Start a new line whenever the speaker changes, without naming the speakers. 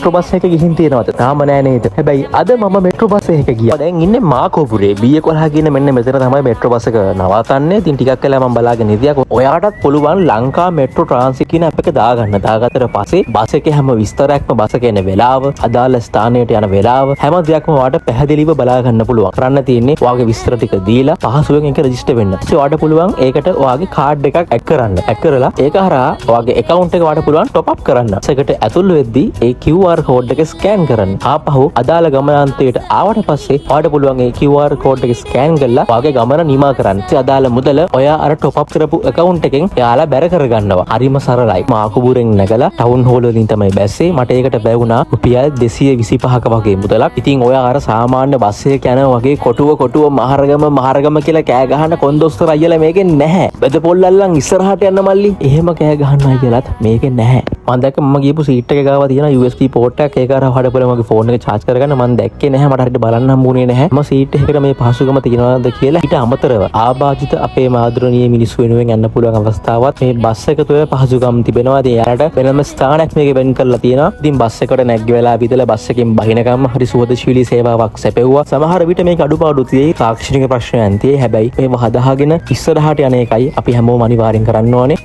Metro bus එක ගිහින් තියෙනවද? තාම නෑ නේද? හැබැයි අද මම මෙට්‍රෝ බස් එකක ගියා. දැන් ඉන්නේ මාකෝපුරේ B11 කියන මෙන්න මෙතන තමයි මෙට්‍රෝ බස් එක නවතන්නේ. ඉතින් ටිකක් කළා මම බලාගෙන ඉදියා. ඔයාටත් පුළුවන් ලංකා මෙට්‍රෝ ට්‍රාන්සිට් කියන ඇප් එක දාගන්න. දාගත්තට පස්සේ බස් එකේ හැම විස්තරයක්ම බස් එකේ එන වෙලාව, අදාළ ස්ථානයට යන වෙලාව හැම දෙයක්ම ඔයාට පැහැදිලිව බලා ගන්න පුළුවන්. කරන්න තියෙන්නේ ඔයාගේ විස්තර ටික දීලා පහසුවෙන් ඒක රෙජිස්ටර් වෙන්න. ඊට ඔයාට පුළුවන් ඒකට ඔයාගේ කාඩ් එකක් ඇඩ් කරන්න. ඇඩ් කරලා ඒක හරහා ඔයාගේ account එක ඔයාට පුළුවන් top up කරන්න. ඒකට ඇතුල් වෙද්දී ඒ QR code එක ස්කෑන් කරන්න. ආපහු අදාළ ගමනාන්තයට ආවට පස්සේ ඔයාට පුළුවන් ඒ QR code එක ස්කෑන් කරලා ඔයාගේ ගමන නිමා කරන්න. ඒ අදාළ මුදල ඔයා අර top up කරපු account එකෙන් එයාලා බැර කරගන්නවා. හරිම සරලයි. මාකුබුරෙන් නැගලා ටවුන් හෝල් වලින් තමයි බැස්සේ. මට ඒකට බැවුණා රුපියල් 225ක වගේ මුදලක්. ඉතින් ඔයා අර සාමාන්‍ය බස් එක යනවා වගේ කොටුව මහරගම කියලා කෑ ගහන කොන්දොස්තර අයියලා මේකෙන් නැහැ. බෙද පොල්ලල්ලන් ඉස්සරහට යන්න මල්ලි. එහෙම කෑ ගහන්න අයියලාත් මේකෙන් නැහැ. මම දැක්ක මම ගිහපු සීට් එක ගාව තියෙන USB පෝට් එකක් ඒක අර හඩපල මගේ ෆෝන් එක charge කරගන්න මම දැක්කේ නැහැ. මට හරියට බලන්න හම්බුනේ නැහැ. මම සීට් එකකට මේ පහසුකම තියෙනවද කියලා. ඊට අමතරව ආබාධිත අපේ මාදෘණීය මිනිස්සු වෙනුවෙන් යන්න පුළුවන් අවස්ථාවක් මේ බස් එක තුළ පහසුකම් තිබෙනවා. ඉතින් යාලට වෙනම ස්ථානයක් මේකේ වෙන් කරලා තියෙනවා. ඉතින් බස් එකට නැග්ග වෙලා විදලා බස් එකෙන් බහිනකම් හරි සුවදශීලී සේවාවක් සැපෙව්වා. සමහර විට මේක අඩුපාඩු තියෙයි. තාක්ෂණික ප්‍රශ්නයන් තියෙයි. හැබැයි මේව හදාගෙන ඉස්සරහට යන එකයි අපි හැමෝම අනිවාර්යෙන් කරන්න ඕනේ.